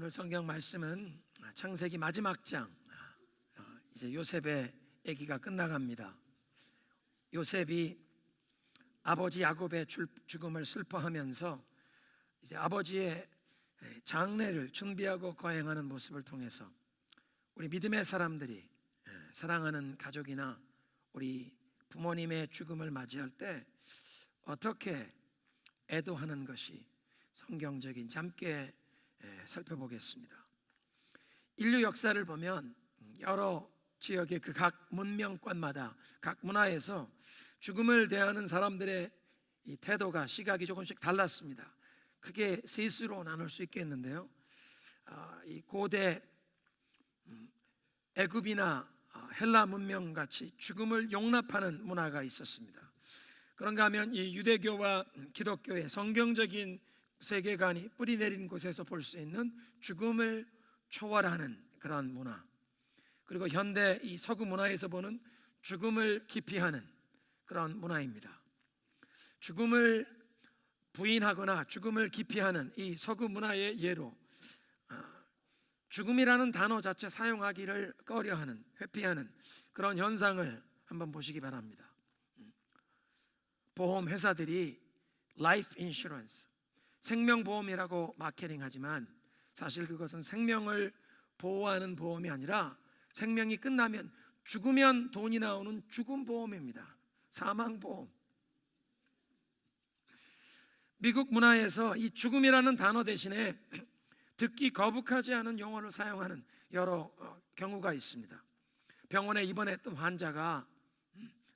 오늘 성경 말씀은 창세기 마지막 장. 이제 요셉의 얘기가 끝나갑니다. 요셉이 아버지 야곱의 죽음을 슬퍼하면서 이제 아버지의 장례를 준비하고 거행하는 모습을 통해서 우리 믿음의 사람들이 사랑하는 가족이나 우리 부모님의 죽음을 맞이할 때 어떻게 애도하는 것이 성경적인지 함께 살펴보겠습니다. 인류 역사를 보면 여러 지역의 그 각 문명권마다 각 문화에서 죽음을 대하는 사람들의 이 태도가 시각이 조금씩 달랐습니다. 크게 세 수로 나눌 수 있겠는데요. 이 고대 애굽이나 헬라 문명 같이 죽음을 용납하는 문화가 있었습니다. 그런가 하면 이 유대교와 기독교의 성경적인 세계관이 뿌리내린 곳에서 볼 수 있는 죽음을 초월하는 그런 문화, 그리고 현대 이 서구 문화에서 보는 죽음을 기피하는 그런 문화입니다. 죽음을 부인하거나 죽음을 기피하는 이 서구 문화의 예로 죽음이라는 단어 자체 사용하기를 꺼려하는, 회피하는 그런 현상을 한번 보시기 바랍니다. 보험 회사들이 라이프 인슈런스, 생명보험이라고 마케팅하지만 사실 그것은 생명을 보호하는 보험이 아니라 생명이 끝나면 죽으면 돈이 나오는 죽음보험입니다. 사망보험. 미국 문화에서 이 죽음이라는 단어 대신에 듣기 거북하지 않은 용어를 사용하는 여러 경우가 있습니다. 병원에 입원했던 환자가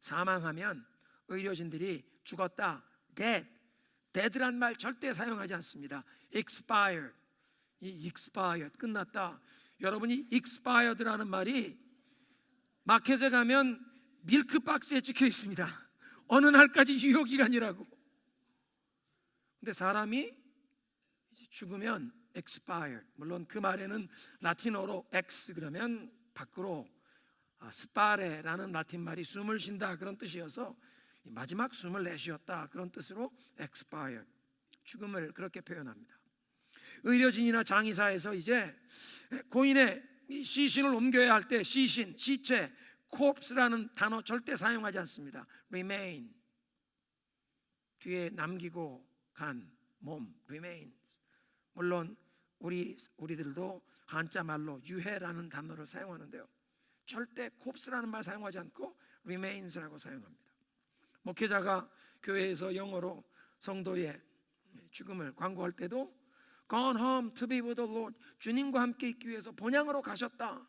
사망하면 의료진들이 죽었다, dead란 말 절대 사용하지 않습니다. expired, 이 expired, 끝났다. 여러분이 expired라는 말이 마켓에 가면 밀크박스에 찍혀 있습니다. 어느 날까지 유효기간이라고. 근데 사람이 죽으면 expired, 물론 그 말에는 라틴어로 ex 그러면 밖으로, 스파레라는 라틴 말이 숨을 쉰다 그런 뜻이어서 마지막 숨을 내쉬었다 그런 뜻으로 expired, 죽음을 그렇게 표현합니다. 의료진이나 장의사에서 이제 고인의 시신을 옮겨야 할 때 시신, 시체, corpse라는 단어 절대 사용하지 않습니다. remain, 뒤에 남기고 간 몸, remains. 물론 우리들도 한자 말로 유해라는 단어를 사용하는데요, 절대 corpse라는 말 사용하지 않고 remains라고 사용합니다. 목회자가 교회에서 영어로 성도의 죽음을 광고할 때도 Gone home to be with the Lord, 주님과 함께 있기 위해서 본향으로 가셨다,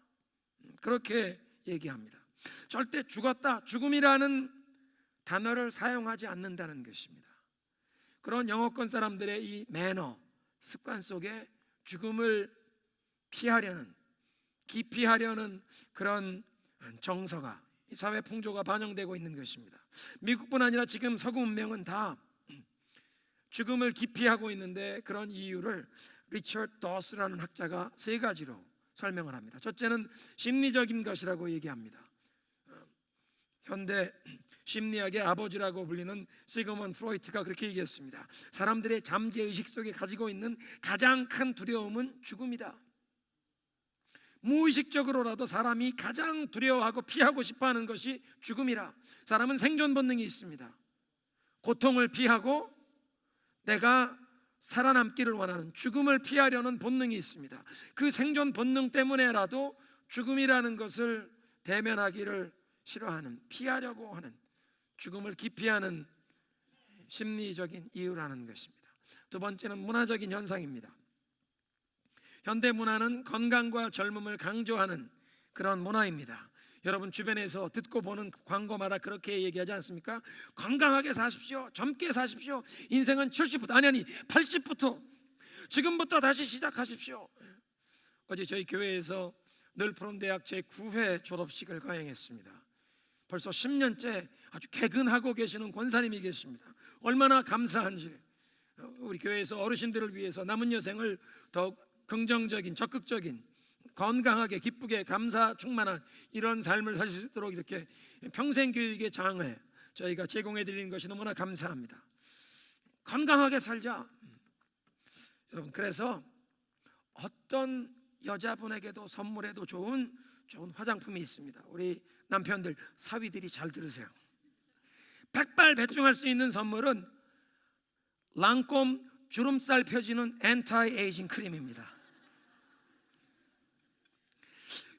그렇게 얘기합니다. 절대 죽었다, 죽음이라는 단어를 사용하지 않는다는 것입니다. 그런 영어권 사람들의 이 매너, 습관 속에 죽음을 피하려는, 기피하려는 그런 정서가, 사회 풍조가 반영되고 있는 것입니다. 미국뿐 아니라 지금 서구 문명은 다 죽음을 기피하고 있는데 그런 이유를 리처드 더스라는 학자가 세 가지로 설명을 합니다. 첫째는 심리적인 것이라고 얘기합니다. 현대 심리학의 아버지라고 불리는 시그먼드 프로이트가 그렇게 얘기했습니다. 사람들의 잠재의식 속에 가지고 있는 가장 큰 두려움은 죽음이다. 무의식적으로라도 사람이 가장 두려워하고 피하고 싶어하는 것이 죽음이라. 사람은 생존 본능이 있습니다. 고통을 피하고 내가 살아남기를 원하는, 죽음을 피하려는 본능이 있습니다. 그 생존 본능 때문에라도 죽음이라는 것을 대면하기를 싫어하는, 피하려고 하는, 죽음을 기피하는 심리적인 이유라는 것입니다. 두 번째는 문화적인 현상입니다. 현대 문화는 건강과 젊음을 강조하는 그런 문화입니다. 여러분 주변에서 듣고 보는 광고마다 그렇게 얘기하지 않습니까? 건강하게 사십시오, 젊게 사십시오, 인생은 70부터 아니 80부터, 지금부터 다시 시작하십시오. 어제 저희 교회에서 늘푸른 대학 제9회 졸업식을 거행했습니다. 벌써 10년째 아주 개근하고 계시는 권사님이 계십니다. 얼마나 감사한지. 우리 교회에서 어르신들을 위해서 남은 여생을 더욱 긍정적인, 적극적인, 건강하게, 기쁘게, 감사 충만한 이런 삶을 살 수 있도록 이렇게 평생 교육의 장을 저희가 제공해 드리는 것이 너무나 감사합니다. 건강하게 살자. 여러분, 그래서 어떤 여자분에게도 선물해도 좋은 화장품이 있습니다. 우리 남편들, 사위들이 잘 들으세요. 백발백중할 수 있는 선물은 랑콤 주름살 펴지는 엔타이 에이징 크림입니다.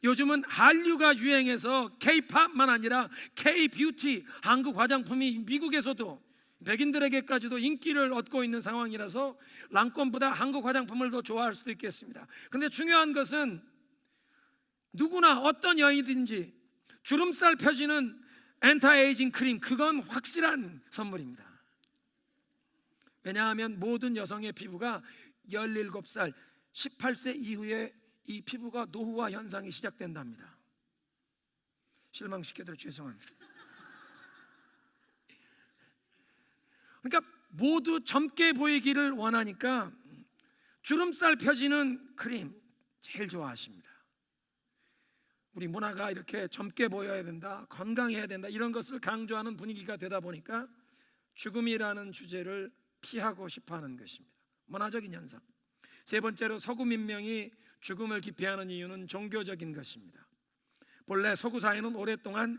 요즘은 한류가 유행해서 K-팝만 아니라 K-뷰티, 한국 화장품이 미국에서도 백인들에게까지도 인기를 얻고 있는 상황이라서 랑콤보다 한국 화장품을 더 좋아할 수도 있겠습니다. 그런데 중요한 것은 누구나 어떤 여인이든지 주름살 펴지는 엔타에이징 크림, 그건 확실한 선물입니다. 왜냐하면 모든 여성의 피부가 17살, 18세 이후에 이 피부가 노후화 현상이 시작된답니다. 실망시켜드려 죄송합니다. 그러니까 모두 젊게 보이기를 원하니까 주름살 펴지는 크림 제일 좋아하십니다. 우리 문화가 이렇게 젊게 보여야 된다, 건강해야 된다, 이런 것을 강조하는 분위기가 되다 보니까 죽음이라는 주제를 피하고 싶어하는 것입니다. 문화적인 현상. 세 번째로 서구 민명이 죽음을 기피하는 이유는 종교적인 것입니다. 본래 서구 사회는 오랫동안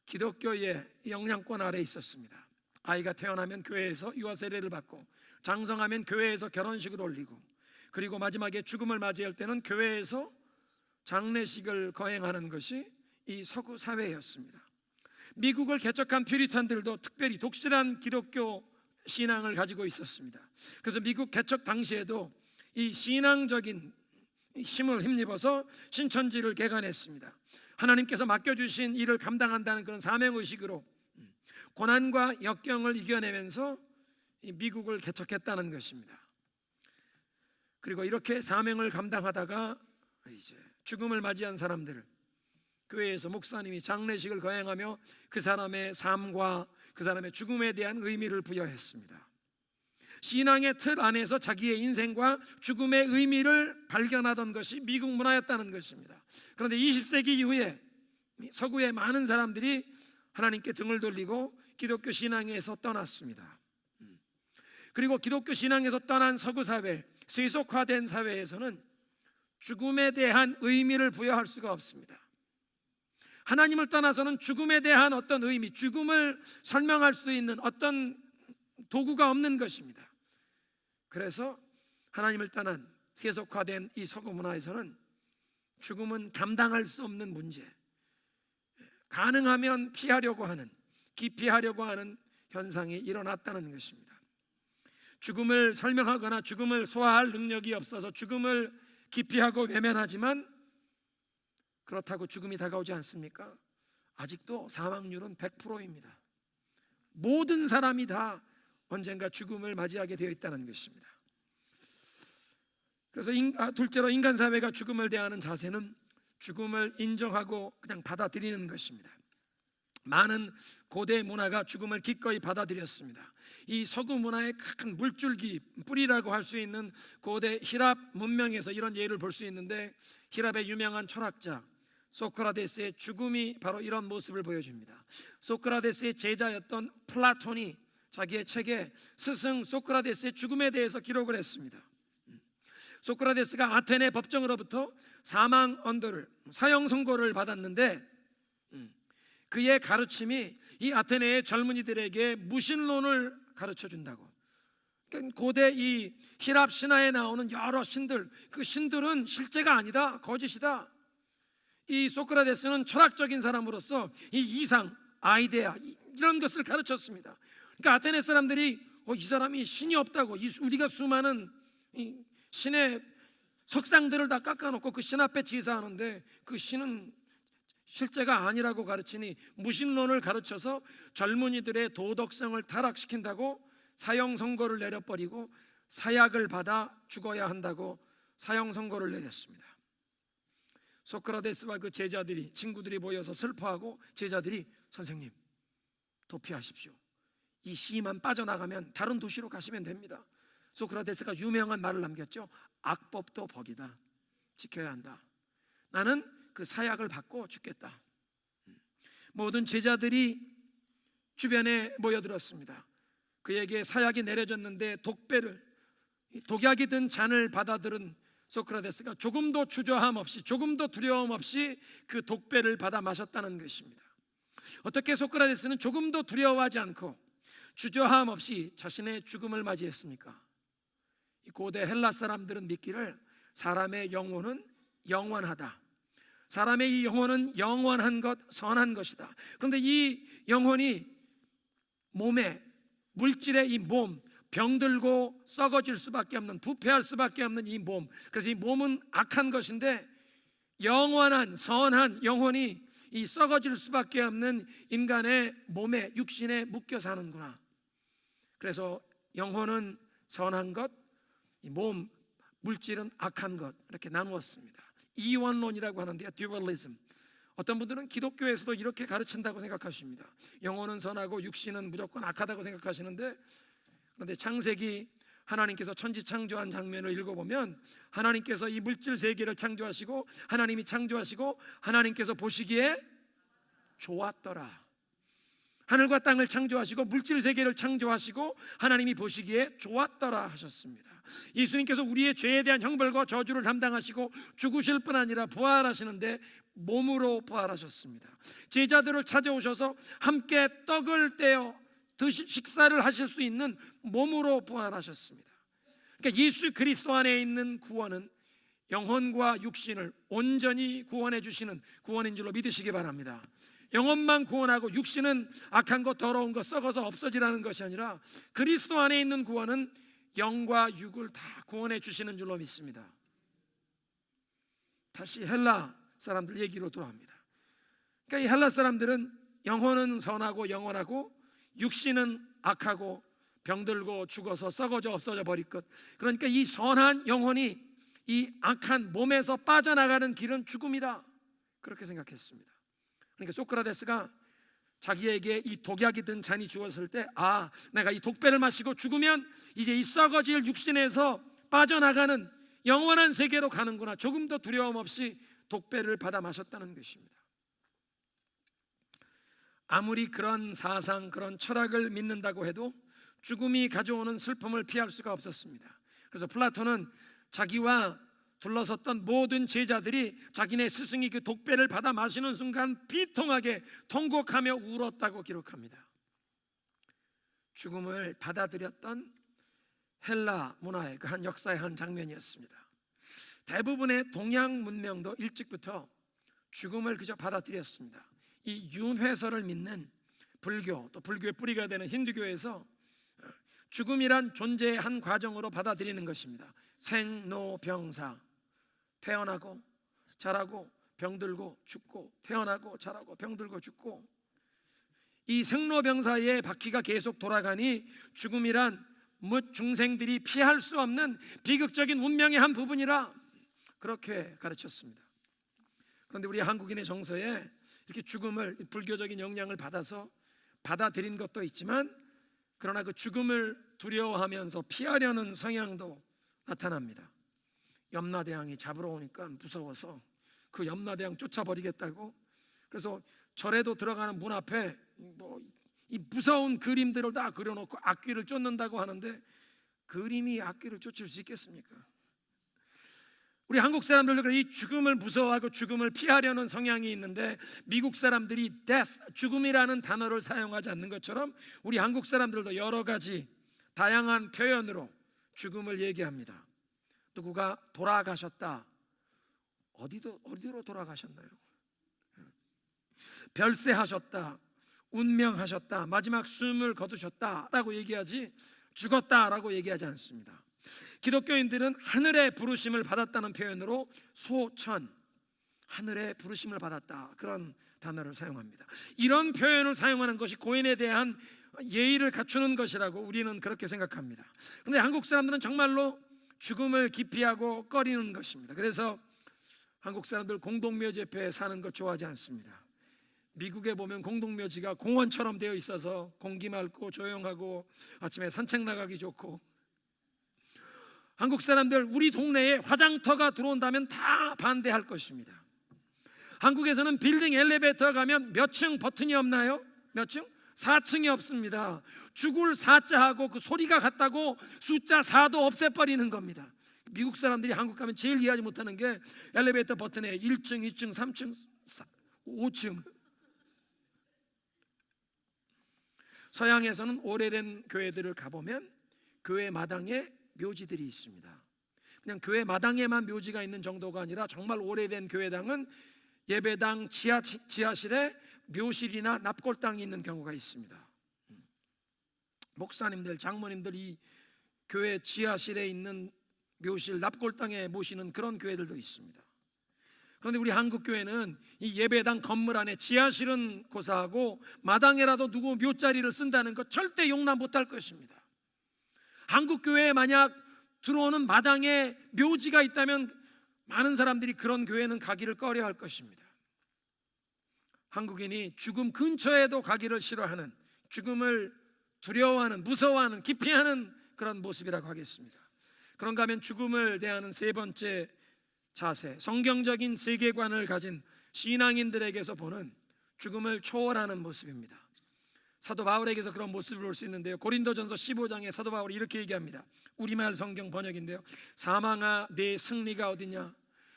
기독교의 영향권 아래 있었습니다. 아이가 태어나면 교회에서 유아 세례를 받고, 장성하면 교회에서 결혼식을 올리고, 그리고 마지막에 죽음을 맞이할 때는 교회에서 장례식을 거행하는 것이 이 서구 사회였습니다. 미국을 개척한 퓨리탄들도 특별히 독실한 기독교 신앙을 가지고 있었습니다. 그래서 미국 개척 당시에도 이 신앙적인 힘을 힘입어서 신천지를 개관했습니다. 하나님께서 맡겨주신 일을 감당한다는 그런 사명의식으로 고난과 역경을 이겨내면서 미국을 개척했다는 것입니다. 그리고 이렇게 사명을 감당하다가 이제 죽음을 맞이한 사람들을 교회에서 목사님이 장례식을 거행하며 그 사람의 삶과 그 사람의 죽음에 대한 의미를 부여했습니다. 신앙의 틀 안에서 자기의 인생과 죽음의 의미를 발견하던 것이 미국 문화였다는 것입니다. 그런데 20세기 이후에 서구의 많은 사람들이 하나님께 등을 돌리고 기독교 신앙에서 떠났습니다. 그리고 기독교 신앙에서 떠난 서구 사회, 세속화된 사회에서는 죽음에 대한 의미를 부여할 수가 없습니다. 하나님을 떠나서는 죽음에 대한 어떤 의미, 죽음을 설명할 수 있는 어떤 도구가 없는 것입니다. 그래서 하나님을 떠난 세속화된 이 서구 문화에서는 죽음은 감당할 수 없는 문제, 가능하면 피하려고 하는, 기피하려고 하는 현상이 일어났다는 것입니다. 죽음을 설명하거나 죽음을 소화할 능력이 없어서 죽음을 기피하고 외면하지만, 그렇다고 죽음이 다가오지 않습니까? 아직도 사망률은 100%입니다. 모든 사람이 다 언젠가 죽음을 맞이하게 되어 있다는 것입니다. 그래서 둘째로 인간 사회가 죽음을 대하는 자세는 죽음을 인정하고 그냥 받아들이는 것입니다. 많은 고대 문화가 죽음을 기꺼이 받아들였습니다. 이 서구 문화의 큰 물줄기, 뿌리라고 할 수 있는 고대 히랍 문명에서 이런 예를 볼 수 있는데, 히랍의 유명한 철학자 소크라테스의 죽음이 바로 이런 모습을 보여줍니다. 소크라테스의 제자였던 플라톤이 자기의 책에 스승 소크라테스의 죽음에 대해서 기록을 했습니다. 소크라테스가 아테네 법정으로부터 사망 언도를, 사형 선고를 받았는데 그의 가르침이 이 아테네의 젊은이들에게 무신론을 가르쳐 준다고. 그러니까 고대 이 히랍 신화에 나오는 여러 신들, 그 신들은 실제가 아니다, 거짓이다. 이 소크라테스는 철학적인 사람으로서 이 이상, 아이데아 이런 것을 가르쳤습니다. 그러니까 아테네 사람들이 이 사람이 신이 없다고, 우리가 수많은 이 신의 석상들을 다 깎아놓고 그 신 앞에 제사하는데 그 신은 실제가 아니라고 가르치니 무신론을 가르쳐서 젊은이들의 도덕성을 타락시킨다고 사형 선고를 내려버리고 사약을 받아 죽어야 한다고 사형 선고를 내렸습니다. 소크라테스와 그 제자들이, 친구들이 모여서 슬퍼하고 제자들이, 선생님 도피하십시오. 이 시만 빠져나가면 다른 도시로 가시면 됩니다. 소크라테스가 유명한 말을 남겼죠. 악법도 법이다. 지켜야 한다. 나는 그 사약을 받고 죽겠다. 모든 제자들이 주변에 모여들었습니다. 그에게 사약이 내려졌는데 독약이 든 잔을 받아들은 소크라테스가 조금도 주저함 없이, 조금도 두려움 없이 그 독배를 받아 마셨다는 것입니다. 어떻게 소크라테스는 조금도 두려워하지 않고 주저함 없이 자신의 죽음을 맞이했습니까? 이 고대 헬라 사람들은 믿기를 사람의 영혼은 영원하다, 사람의 이 영혼은 영원한 것, 선한 것이다. 그런데 이 영혼이 몸에, 물질의 이 몸, 병들고 썩어질 수밖에 없는, 부패할 수밖에 없는 이 몸, 그래서 이 몸은 악한 것인데 영원한 선한 영혼이 이 썩어질 수밖에 없는 인간의 몸에, 육신에 묶여 사는구나. 그래서 영혼은 선한 것, 이 몸, 물질은 악한 것, 이렇게 나누었습니다. 이원론이라고 하는데요, 듀얼리즘. 어떤 분들은 기독교에서도 이렇게 가르친다고 생각하십니다. 영혼은 선하고 육신은 무조건 악하다고 생각하시는데, 그런데 창세기 하나님께서 천지 창조한 장면을 읽어보면 하나님께서 이 물질 세계를 창조하시고, 하나님이 창조하시고 하나님께서 보시기에 좋았더라. 하늘과 땅을 창조하시고 물질 세계를 창조하시고 하나님이 보시기에 좋았더라 하셨습니다. 예수님께서 우리의 죄에 대한 형벌과 저주를 담당하시고 죽으실 뿐 아니라 부활하시는데 몸으로 부활하셨습니다. 제자들을 찾아오셔서 함께 떡을 떼어 식사를 하실 수 있는 몸으로 부활하셨습니다. 그러니까 예수 그리스도 안에 있는 구원은 영혼과 육신을 온전히 구원해 주시는 구원인 줄로 믿으시기 바랍니다. 영혼만 구원하고 육신은 악한 것, 더러운 것, 썩어서 없어지라는 것이 아니라 그리스도 안에 있는 구원은 영과 육을 다 구원해 주시는 줄로 믿습니다. 다시 헬라 사람들 얘기로 돌아옵니다. 그러니까 이 헬라 사람들은 영혼은 선하고 영원하고 육신은 악하고 병들고 죽어서 썩어져 없어져 버릴 것, 그러니까 이 선한 영혼이 이 악한 몸에서 빠져나가는 길은 죽음이다, 그렇게 생각했습니다. 그러니까 소크라테스가 자기에게 이 독약이 든 잔이 주었을 때, 아, 내가 이 독배를 마시고 죽으면 이제 이 썩어질 육신에서 빠져나가는 영원한 세계로 가는구나, 조금도 두려움 없이 독배를 받아 마셨다는 것입니다. 아무리 그런 사상, 그런 철학을 믿는다고 해도 죽음이 가져오는 슬픔을 피할 수가 없었습니다. 그래서 플라톤은 자기와 둘러섰던 모든 제자들이 자기네 스승이 그 독배를 받아 마시는 순간 비통하게 통곡하며 울었다고 기록합니다. 죽음을 받아들였던 헬라 문화의 그 한 역사의 한 장면이었습니다. 대부분의 동양 문명도 일찍부터 죽음을 그저 받아들였습니다. 이 윤회설을 믿는 불교, 또 불교의 뿌리가 되는 힌두교에서 죽음이란 존재의 한 과정으로 받아들이는 것입니다. 생로병사, 태어나고 자라고 병들고 죽고, 태어나고 자라고 병들고 죽고, 이 생로병사의 바퀴가 계속 돌아가니 죽음이란 중생들이 피할 수 없는 비극적인 운명의 한 부분이라 그렇게 가르쳤습니다. 그런데 우리 한국인의 정서에 이렇게 죽음을 불교적인 영향을 받아서 받아들인 것도 있지만, 그러나 그 죽음을 두려워하면서 피하려는 성향도 나타납니다. 염라대왕이 잡으러 오니까 무서워서 그 염라대왕 쫓아버리겠다고, 그래서 절에도 들어가는 문 앞에 이 무서운 그림들을 다 그려놓고 악귀를 쫓는다고 하는데, 그림이 악귀를 쫓을 수 있겠습니까? 우리 한국 사람들도 이 죽음을 무서워하고 죽음을 피하려는 성향이 있는데, 미국 사람들이 death, 죽음이라는 단어를 사용하지 않는 것처럼 우리 한국 사람들도 여러 가지 다양한 표현으로 죽음을 얘기합니다. 누구가 돌아가셨다, 어디로 돌아가셨나요? 별세하셨다, 운명하셨다, 마지막 숨을 거두셨다라고 얘기하지 죽었다라고 얘기하지 않습니다. 기독교인들은 하늘의 부르심을 받았다는 표현으로 소천, 하늘의 부르심을 받았다, 그런 단어를 사용합니다. 이런 표현을 사용하는 것이 고인에 대한 예의를 갖추는 것이라고 우리는 그렇게 생각합니다. 그런데 한국 사람들은 정말로 죽음을 기피하고 꺼리는 것입니다. 그래서 한국 사람들 공동묘지 옆에 사는 것 좋아하지 않습니다. 미국에 보면 공동묘지가 공원처럼 되어 있어서 공기 맑고 조용하고 아침에 산책 나가기 좋고, 한국 사람들 우리 동네에 화장터가 들어온다면 다 반대할 것입니다. 한국에서는 빌딩 엘리베이터 가면 몇 층 버튼이 없나요? 몇 층? 4층이 없습니다. 죽을 4자하고 그 소리가 같다고 숫자 4도 없애버리는 겁니다. 미국 사람들이 한국 가면 제일 이해하지 못하는 게 엘리베이터 버튼에 1층, 2층, 3층, 5층. 서양에서는 오래된 교회들을 가보면 교회 마당에 묘지들이 있습니다. 그냥 교회 마당에만 묘지가 있는 정도가 아니라 정말 오래된 교회당은 예배당 지하실에 묘실이나 납골당이 있는 경우가 있습니다. 목사님들, 장모님들 이 교회 지하실에 있는 묘실, 납골당에 모시는 그런 교회들도 있습니다. 그런데 우리 한국 교회는 이 예배당 건물 안에 지하실은 고사하고 마당에라도 누구 묘자리를 쓴다는 것 절대 용납 못할 것입니다. 한국 교회에 만약 들어오는 마당에 묘지가 있다면 많은 사람들이 그런 교회는 가기를 꺼려할 것입니다. 한국인이 죽음 근처에도 가기를 싫어하는, 죽음을 두려워하는, 무서워하는, 기피하는 그런 모습이라고 하겠습니다. 그런가 하면 죽음을 대하는 세 번째 자세, 성경적인 세계관을 가진 신앙인들에게서 보는 죽음을 초월하는 모습입니다. 사도 바울에게서 그런 모습을 볼 수 있는데요, 고린도전서 15장에 사도 바울이 이렇게 얘기합니다. 우리말 성경 번역인데요, 사망아 내 승리가 어디냐,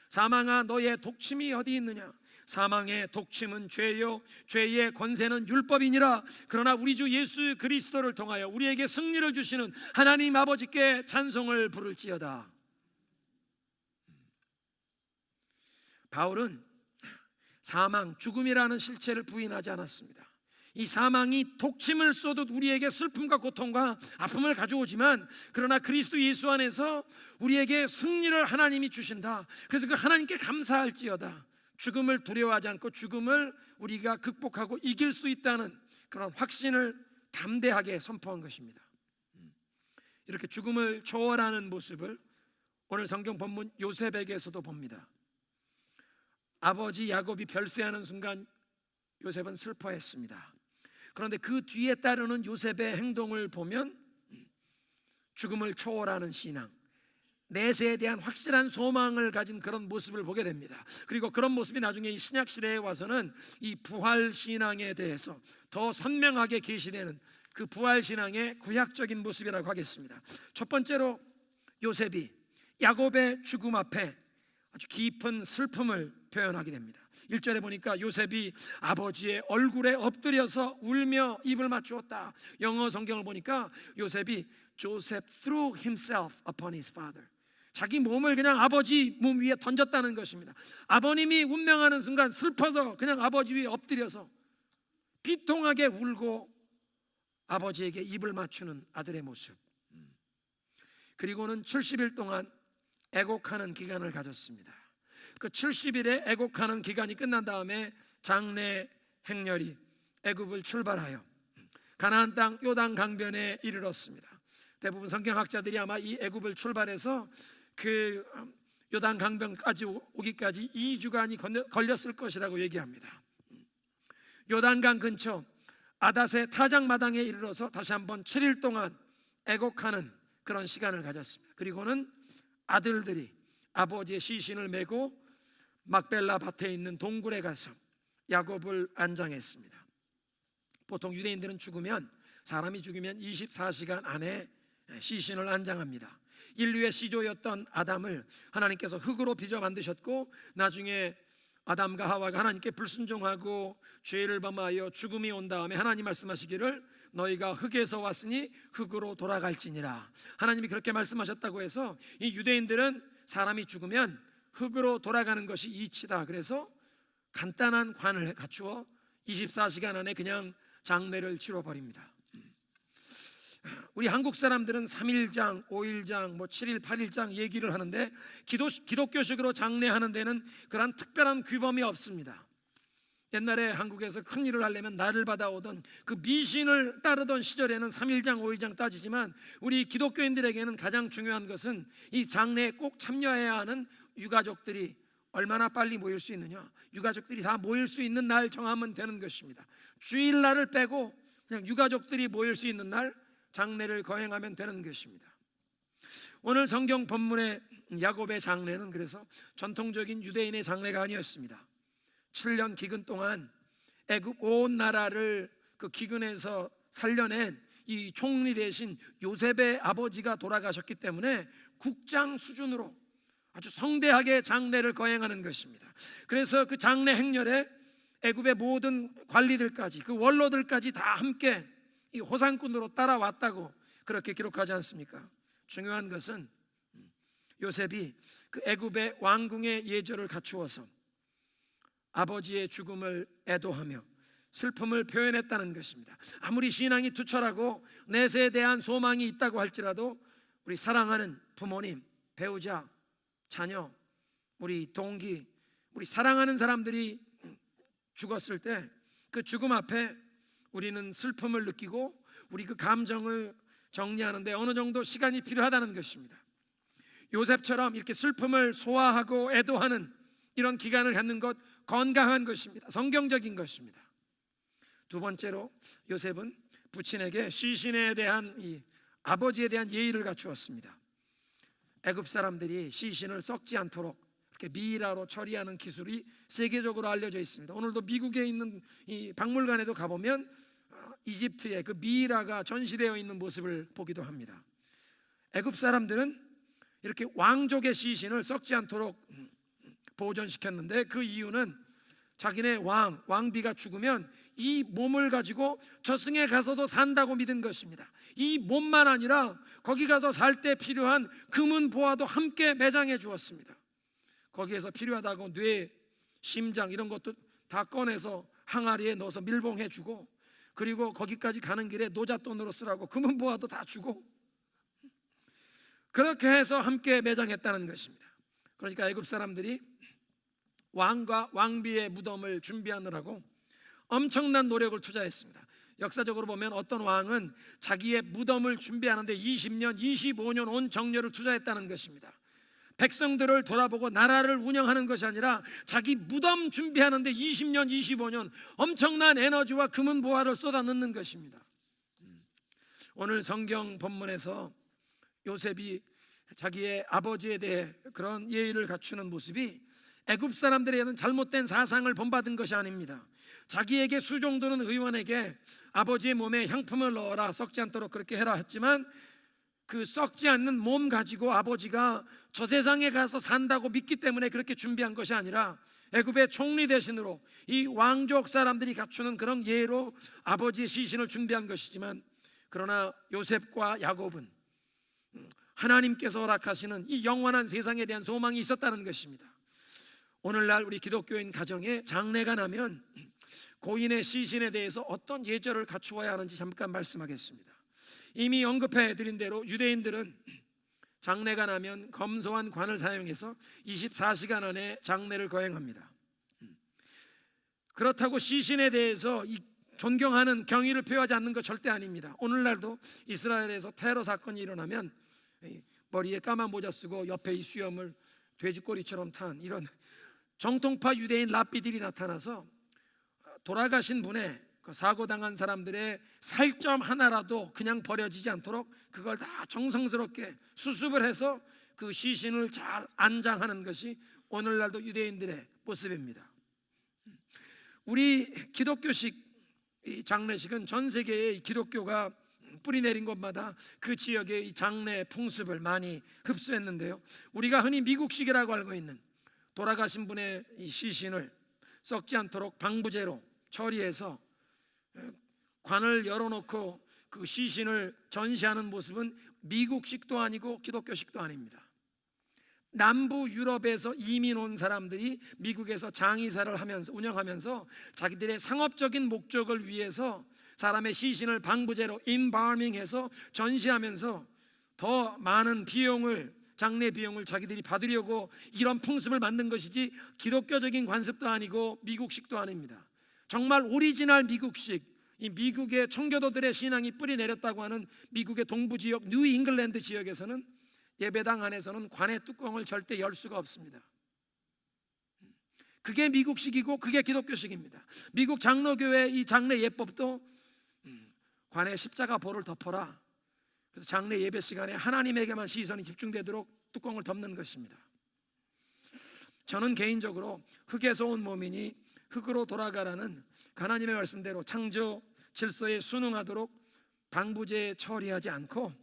사망아 너의 독침이 어디 있느냐, 사망의 독침은 죄요 죄의 권세는 율법이니라. 그러나 우리 주 예수 그리스도를 통하여 우리에게 승리를 주시는 하나님 아버지께 찬송을 부를지어다. 바울은 사망, 죽음이라는 실체를 부인하지 않았습니다. 이 사망이 독침을 쏘듯 우리에게 슬픔과 고통과 아픔을 가져오지만, 그러나 그리스도 예수 안에서 우리에게 승리를 하나님이 주신다. 그래서 그 하나님께 감사할지어다. 죽음을 두려워하지 않고 죽음을 우리가 극복하고 이길 수 있다는 그런 확신을 담대하게 선포한 것입니다. 이렇게 죽음을 초월하는 모습을 오늘 성경 본문 요셉에게서도 봅니다. 아버지 야곱이 별세하는 순간 요셉은 슬퍼했습니다. 그런데 그 뒤에 따르는 요셉의 행동을 보면 죽음을 초월하는 신앙, 내세에 대한 확실한 소망을 가진 그런 모습을 보게 됩니다. 그리고 그런 모습이 나중에 이 신약 시대에 와서는 이 부활 신앙에 대해서 더 선명하게 계시되는 그 부활 신앙의 구약적인 모습이라고 하겠습니다. 첫 번째로 요셉이 야곱의 죽음 앞에 아주 깊은 슬픔을 표현하게 됩니다. 1절에 보니까 요셉이 아버지의 얼굴에 엎드려서 울며 입을 맞추었다. 영어 성경을 보니까 요셉이 Joseph threw himself upon his father, 자기 몸을 그냥 아버지 몸 위에 던졌다는 것입니다. 아버님이 운명하는 순간 슬퍼서 그냥 아버지 위에 엎드려서 비통하게 울고 아버지에게 입을 맞추는 아들의 모습. 그리고는 70일 동안 애곡하는 기간을 가졌습니다. 그 70일의 애곡하는 기간이 끝난 다음에 장래 행렬이 애굽을 출발하여 가나안 땅 요단 강변에 이르렀습니다. 대부분 성경학자들이 아마 이 애굽을 출발해서 그 요단 강변까지 오기까지 2주간이 걸렸을 것이라고 얘기합니다. 요단강 근처 아닷의 타작마당에 이르러서 다시 한번 7일 동안 애곡하는 그런 시간을 가졌습니다. 그리고는 아들들이 아버지의 시신을 메고 막벨라 밭에 있는 동굴에 가서 야곱을 안장했습니다. 보통 유대인들은 사람이 죽으면 24시간 안에 시신을 안장합니다. 인류의 시조였던 아담을 하나님께서 흙으로 빚어 만드셨고, 나중에 아담과 하와가 하나님께 불순종하고 죄를 범하여 죽음이 온 다음에 하나님 말씀하시기를 너희가 흙에서 왔으니 흙으로 돌아갈지니라. 하나님이 그렇게 말씀하셨다고 해서 이 유대인들은 사람이 죽으면 흙으로 돌아가는 것이 이치다. 그래서 간단한 관을 갖추어 24시간 안에 그냥 장례를 치러버립니다. 우리 한국 사람들은 3일장, 5일장, 7일, 8일장 얘기를 하는데 기독교식으로 장례하는 데는 그런 특별한 규범이 없습니다. 옛날에 한국에서 큰 일을 하려면 날을 받아오던 그 미신을 따르던 시절에는 3일장, 5일장 따지지만 우리 기독교인들에게는 가장 중요한 것은 이 장례에 꼭 참여해야 하는 유가족들이 얼마나 빨리 모일 수 있느냐, 유가족들이 다 모일 수 있는 날 정하면 되는 것입니다. 주일날을 빼고 그냥 유가족들이 모일 수 있는 날 장례를 거행하면 되는 것입니다. 오늘 성경 본문의 야곱의 장례는 그래서 전통적인 유대인의 장례가 아니었습니다. 7년 기근 동안 애굽 온 나라를 그 기근에서 살려낸 이 총리 대신 요셉의 아버지가 돌아가셨기 때문에 국장 수준으로 아주 성대하게 장례를 거행하는 것입니다. 그래서 그 장례 행렬에 애굽의 모든 관리들까지, 그 원로들까지 다 함께 이 호상꾼으로 따라왔다고 그렇게 기록하지 않습니까? 중요한 것은 요셉이 그 애굽의 왕궁의 예절을 갖추어서 아버지의 죽음을 애도하며 슬픔을 표현했다는 것입니다. 아무리 신앙이 투철하고 내세에 대한 소망이 있다고 할지라도 우리 사랑하는 부모님, 배우자, 자녀, 우리 동기, 우리 사랑하는 사람들이 죽었을 때 그 죽음 앞에 우리는 슬픔을 느끼고 우리 그 감정을 정리하는데 어느 정도 시간이 필요하다는 것입니다. 요셉처럼 이렇게 슬픔을 소화하고 애도하는 이런 기간을 갖는 것 건강한 것입니다. 성경적인 것입니다. 두 번째로 요셉은 부친에게 시신에 대한 이 아버지에 대한 예의를 갖추었습니다. 애굽 사람들이 시신을 썩지 않도록 이렇게 미이라로 처리하는 기술이 세계적으로 알려져 있습니다. 오늘도 미국에 있는 이 박물관에도 가보면 이집트에 그 미이라가 전시되어 있는 모습을 보기도 합니다. 애굽 사람들은 이렇게 왕족의 시신을 썩지 않도록 보존시켰는데 그 이유는 자기네 왕비가 죽으면 이 몸을 가지고 저승에 가서도 산다고 믿은 것입니다. 이 몸만 아니라 거기 가서 살 때 필요한 금은 보화도 함께 매장해 주었습니다. 거기에서 필요하다고 뇌, 심장 이런 것도 다 꺼내서 항아리에 넣어서 밀봉해 주고, 그리고 거기까지 가는 길에 노잣돈으로 쓰라고 금은 보화도 다 주고, 그렇게 해서 함께 매장했다는 것입니다. 그러니까 애굽 사람들이 왕과 왕비의 무덤을 준비하느라고 엄청난 노력을 투자했습니다. 역사적으로 보면 어떤 왕은 자기의 무덤을 준비하는데 20년, 25년 온 정열을 투자했다는 것입니다. 백성들을 돌아보고 나라를 운영하는 것이 아니라 자기 무덤 준비하는데 20년, 25년 엄청난 에너지와 금은 보화를 쏟아넣는 것입니다. 오늘 성경 본문에서 요셉이 자기의 아버지에 대해 그런 예의를 갖추는 모습이 애굽 사람들에게는 잘못된 사상을 본받은 것이 아닙니다. 자기에게 수종드는 의원에게 아버지의 몸에 향품을 넣어라, 썩지 않도록 그렇게 해라 했지만 그 썩지 않는 몸 가지고 아버지가 저 세상에 가서 산다고 믿기 때문에 그렇게 준비한 것이 아니라 애굽의 총리 대신으로 이 왕족 사람들이 갖추는 그런 예로 아버지의 시신을 준비한 것이지만, 그러나 요셉과 야곱은 하나님께서 허락하시는 이 영원한 세상에 대한 소망이 있었다는 것입니다. 오늘날 우리 기독교인 가정에 장례가 나면 고인의 시신에 대해서 어떤 예절을 갖추어야 하는지 잠깐 말씀하겠습니다. 이미 언급해 드린 대로 유대인들은 장례가 나면 검소한 관을 사용해서 24시간 안에 장례를 거행합니다. 그렇다고 시신에 대해서 존경하는 경의를 표하지 않는 것 절대 아닙니다. 오늘날도 이스라엘에서 테러 사건이 일어나면 머리에 까만 모자 쓰고 옆에 이 수염을 돼지꼬리처럼 탄 이런 정통파 유대인 랍비들이 나타나서 돌아가신 분의 사고당한 사람들의 살점 하나라도 그냥 버려지지 않도록 그걸 다 정성스럽게 수습을 해서 그 시신을 잘 안장하는 것이 오늘날도 유대인들의 모습입니다. 우리 기독교식 이 장례식은 전 세계의 기독교가 뿌리 내린 곳마다 그 지역의 이 장례 풍습을 많이 흡수했는데요, 우리가 흔히 미국식이라고 알고 있는 돌아가신 분의 이 시신을 썩지 않도록 방부제로 처리해서 관을 열어놓고 그 시신을 전시하는 모습은 미국식도 아니고 기독교식도 아닙니다. 남부 유럽에서 이민 온 사람들이 미국에서 장의사를 하면서 운영하면서 자기들의 상업적인 목적을 위해서 사람의 시신을 방부제로 임바밍해서 전시하면서 더 많은 비용을, 장례 비용을 자기들이 받으려고 이런 풍습을 만든 것이지 기독교적인 관습도 아니고 미국식도 아닙니다. 정말 오리지널 미국식, 이 미국의 청교도들의 신앙이 뿌리 내렸다고 하는 미국의 동부 지역 뉴 잉글랜드 지역에서는 예배당 안에서는 관의 뚜껑을 절대 열 수가 없습니다. 그게 미국식이고 그게 기독교식입니다. 미국 장로교회 이 장례 예법도 관에 십자가 볼을 덮어라, 그래서 장례 예배 시간에 하나님에게만 시선이 집중되도록 뚜껑을 덮는 것입니다. 저는 개인적으로 흙에서 온 몸이니 흙으로 돌아가라는 하나님의 말씀대로 창조 질서에 순응하도록 방부제에 처리하지 않고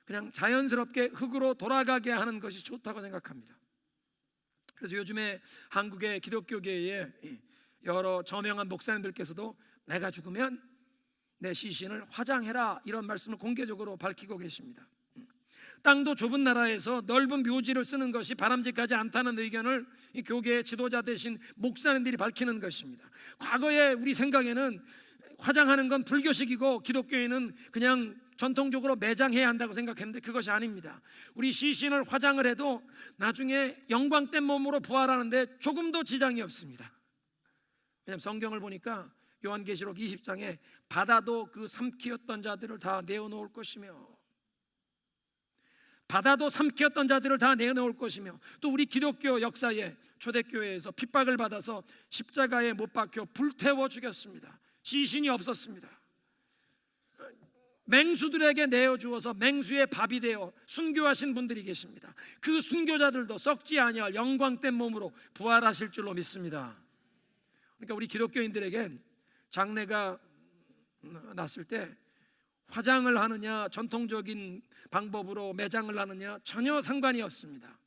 그냥 자연스럽게 흙으로 돌아가게 하는 것이 좋다고 생각합니다. 그래서 요즘에 한국의 기독교계에 여러 저명한 목사님들께서도 내가 죽으면 내 시신을 화장해라, 이런 말씀을 공개적으로 밝히고 계십니다. 땅도 좁은 나라에서 넓은 묘지를 쓰는 것이 바람직하지 않다는 의견을 이 교계의 지도자 되신 목사님들이 밝히는 것입니다. 과거에 우리 생각에는 화장하는 건 불교식이고 기독교인은 그냥 전통적으로 매장해야 한다고 생각했는데 그것이 아닙니다. 우리 시신을 화장을 해도 나중에 영광된 몸으로 부활하는데 조금도 지장이 없습니다. 왜냐하면 성경을 보니까 요한계시록 20장에 바다도 그 삼키었던 자들을 다 내어놓을 것이며, 바다도 삼키었던 자들을 다 내어놓을 것이며, 또 우리 기독교 역사에 초대교회에서 핍박을 받아서 십자가에 못 박혀 불태워 죽였습니다. 시신이 없었습니다. 맹수들에게 내어주어서 맹수의 밥이 되어 순교하신 분들이 계십니다. 그 순교자들도 썩지 아니할 영광된 몸으로 부활하실 줄로 믿습니다. 그러니까 우리 기독교인들에게 장례가 났을 때 화장을 하느냐 전통적인 방법으로 매장을 하느냐 전혀 상관이 없습니다.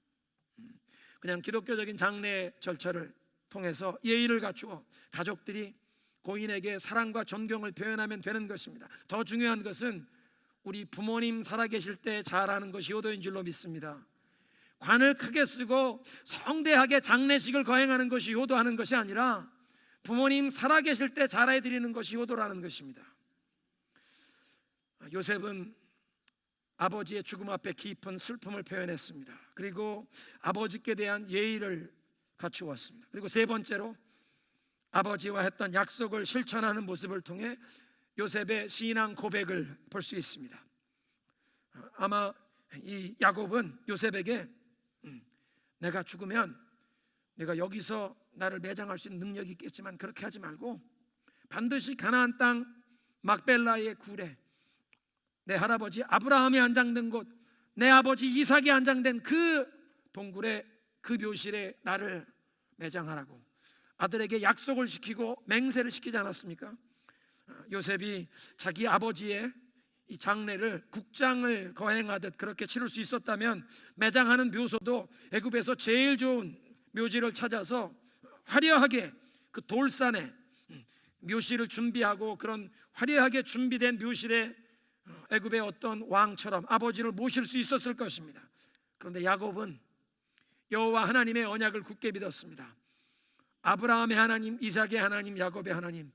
그냥 기독교적인 장례 절차를 통해서 예의를 갖추어 가족들이 고인에게 사랑과 존경을 표현하면 되는 것입니다. 더 중요한 것은 우리 부모님 살아계실 때 잘하는 것이 효도인 줄로 믿습니다. 관을 크게 쓰고 성대하게 장례식을 거행하는 것이 효도하는 것이 아니라 부모님 살아계실 때 잘해드리는 것이 효도라는 것입니다. 요셉은 아버지의 죽음 앞에 깊은 슬픔을 표현했습니다. 그리고 아버지께 대한 예의를 갖추었습니다. 그리고 세 번째로 아버지와 했던 약속을 실천하는 모습을 통해 요셉의 신앙 고백을 볼 수 있습니다. 아마 이 야곱은 요셉에게 내가 죽으면 내가 여기서 나를 매장할 수 있는 능력이 있겠지만 그렇게 하지 말고 반드시 가나안 땅 막벨라의 굴에 내 할아버지 아브라함이 안장된 곳, 내 아버지 이삭이 안장된 그 동굴에, 그 묘실에 나를 매장하라고 아들에게 약속을 시키고 맹세를 시키지 않았습니까? 요셉이 자기 아버지의 이 장례를 국장을 거행하듯 그렇게 치를 수 있었다면 매장하는 묘소도 애굽에서 제일 좋은 묘지를 찾아서 화려하게 그 돌산에 묘실을 준비하고 그런 화려하게 준비된 묘실에 애굽의 어떤 왕처럼 아버지를 모실 수 있었을 것입니다. 그런데 야곱은 여호와 하나님의 언약을 굳게 믿었습니다. 아브라함의 하나님, 이삭의 하나님, 야곱의 하나님,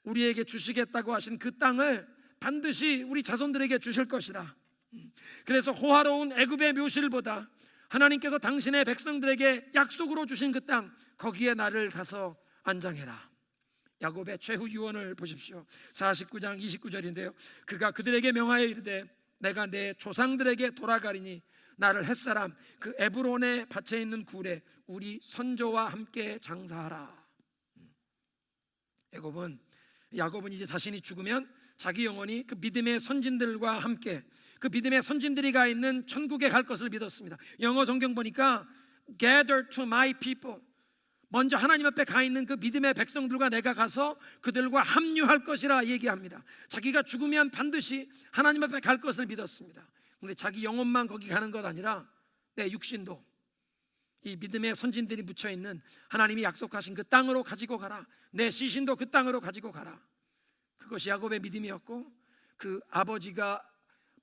우리에게 주시겠다고 하신 그 땅을 반드시 우리 자손들에게 주실 것이다. 그래서 호화로운 애굽의 묘실보다 하나님께서 당신의 백성들에게 약속으로 주신 그 땅, 거기에 나를 가서 안장해라. 야곱의 최후 유언을 보십시오. 49장 29절인데요 그가 그들에게 명하여 이르되 내가 내 조상들에게 돌아가리니 나를 햇사람 그 에브론의 밭에 있는 굴에 우리 선조와 함께 장사하라. 야곱은 이제 자신이 죽으면 자기 영혼이 그 믿음의 선진들과 함께 그 믿음의 선진들이 가 있는 천국에 갈 것을 믿었습니다. 영어 성경 보니까 gather to my people, 먼저 하나님 앞에 가 있는 그 믿음의 백성들과 내가 가서 그들과 합류할 것이라 얘기합니다. 자기가 죽으면 반드시 하나님 앞에 갈 것을 믿었습니다. 그런데 자기 영혼만 거기 가는 것 아니라 내 육신도 이 믿음의 선진들이 묻혀있는 하나님이 약속하신 그 땅으로 가지고 가라. 내 시신도 그 땅으로 가지고 가라. 그것이 야곱의 믿음이었고 그 아버지가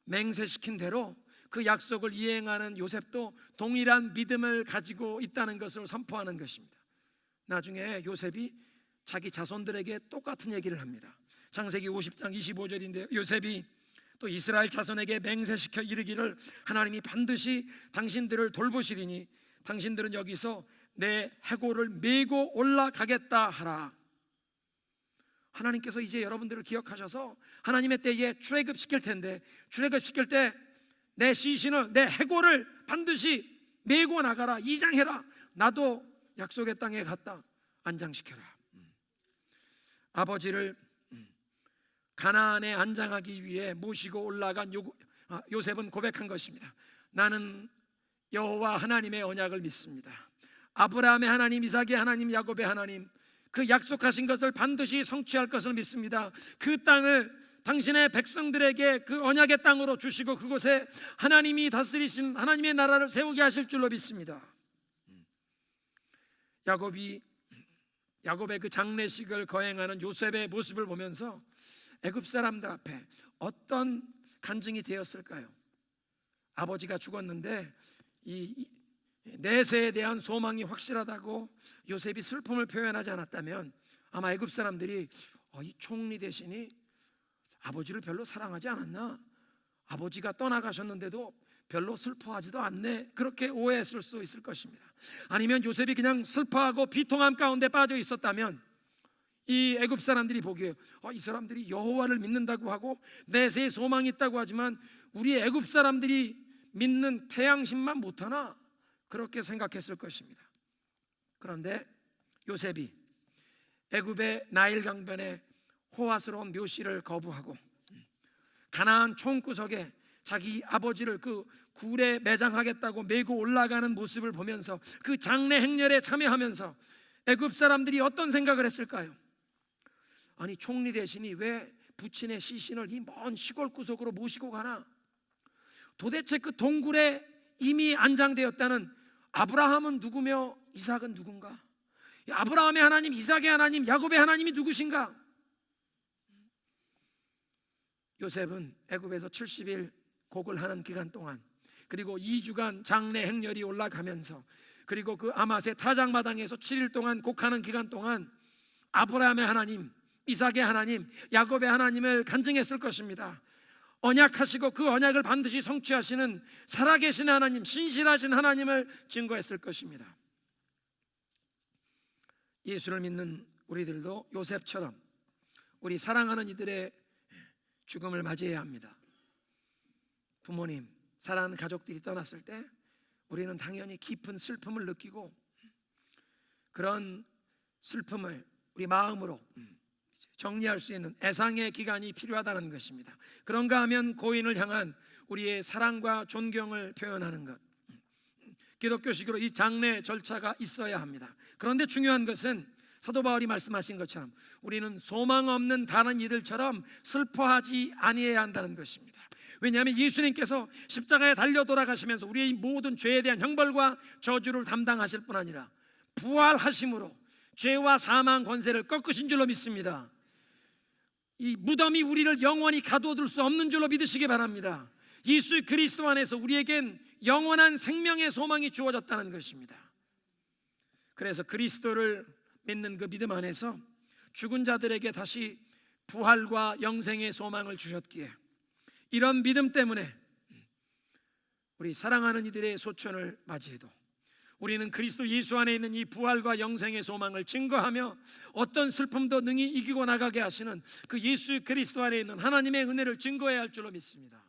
맹세시킨 대로 그 약속을 이행하는 요셉도 동일한 믿음을 가지고 있다는 것을 선포하는 것입니다. 나중에 요셉이 자기 자손들에게 똑같은 얘기를 합니다. 창세기 50장 25절인데 요셉이 또 이스라엘 자손에게 맹세시켜 이르기를 하나님이 반드시 당신들을 돌보시리니 당신들은 여기서 내 해골을 메고 올라가겠다 하라. 하나님께서 이제 여러분들을 기억하셔서 하나님의 때에 출애굽시킬 텐데 출애굽시킬 때 내 시신을, 내 해골을 반드시 메고 나가라. 이장해라. 나도 약속의 땅에 갔다 안장시켜라. 아버지를 가나안에 안장하기 위해 모시고 올라간 요셉은 고백한 것입니다. 나는 여호와 하나님의 언약을 믿습니다. 아브라함의 하나님, 이삭의 하나님, 야곱의 하나님, 그 약속하신 것을 반드시 성취할 것을 믿습니다. 그 땅을 당신의 백성들에게 그 언약의 땅으로 주시고 그곳에 하나님이 다스리신 하나님의 나라를 세우게 하실 줄로 믿습니다. 야곱의 그 장례식을 거행하는 요셉의 모습을 보면서 애굽 사람들 앞에 어떤 간증이 되었을까요? 아버지가 죽었는데 이 내세에 대한 소망이 확실하다고 요셉이 슬픔을 표현하지 않았다면 아마 애굽 사람들이 이 총리 대신이 아버지를 별로 사랑하지 않았나? 아버지가 떠나가셨는데도 별로 슬퍼하지도 않네, 그렇게 오해했을 수 있을 것입니다. 아니면 요셉이 그냥 슬퍼하고 비통함 가운데 빠져 있었다면 이 애굽 사람들이 보기에 이 사람들이 여호와를 믿는다고 하고 내세에 소망이 있다고 하지만 우리 애굽 사람들이 믿는 태양신만 못하나, 그렇게 생각했을 것입니다. 그런데 요셉이 애굽의 나일 강변의 호화스러운 묘시를 거부하고 가나안 총구석에 자기 아버지를 그 굴에 매장하겠다고 메고 올라가는 모습을 보면서 그 장례 행렬에 참여하면서 애굽 사람들이 어떤 생각을 했을까요? 아니, 총리 대신이 왜 부친의 시신을 이 먼 시골 구석으로 모시고 가나? 도대체 그 동굴에 이미 안장되었다는 아브라함은 누구며 이삭은 누군가? 아브라함의 하나님, 이삭의 하나님, 야곱의 하나님이 누구신가? 요셉은 애굽에서 70일 곡을 하는 기간 동안, 그리고 2주간 장례 행렬이 올라가면서, 그리고 그 아맛의 타작마당에서 7일 동안 곡하는 기간 동안 아브라함의 하나님, 이삭의 하나님, 야곱의 하나님을 간증했을 것입니다. 언약하시고 그 언약을 반드시 성취하시는 살아계신 하나님, 신실하신 하나님을 증거했을 것입니다. 예수를 믿는 우리들도 요셉처럼 우리 사랑하는 이들의 죽음을 맞이해야 합니다. 부모님, 사랑하는 가족들이 떠났을 때 우리는 당연히 깊은 슬픔을 느끼고 그런 슬픔을 우리 마음으로 정리할 수 있는 애상의 기간이 필요하다는 것입니다. 그런가 하면 고인을 향한 우리의 사랑과 존경을 표현하는 것, 기독교식으로 이 장례 절차가 있어야 합니다. 그런데 중요한 것은 사도 바울이 말씀하신 것처럼 우리는 소망 없는 다른 이들처럼 슬퍼하지 아니해야 한다는 것입니다. 왜냐하면 예수님께서 십자가에 달려 돌아가시면서 우리의 모든 죄에 대한 형벌과 저주를 담당하실 뿐 아니라 부활하심으로 죄와 사망 권세를 꺾으신 줄로 믿습니다. 이 무덤이 우리를 영원히 가둬둘 수 없는 줄로 믿으시기 바랍니다. 예수 그리스도 안에서 우리에겐 영원한 생명의 소망이 주어졌다는 것입니다. 그래서 그리스도를 믿는 그 믿음 안에서 죽은 자들에게 다시 부활과 영생의 소망을 주셨기에, 이런 믿음 때문에 우리 사랑하는 이들의 소천을 맞이해도 우리는 그리스도 예수 안에 있는 이 부활과 영생의 소망을 증거하며 어떤 슬픔도 능히 이기고 나가게 하시는 그 예수 그리스도 안에 있는 하나님의 은혜를 증거해야 할 줄로 믿습니다.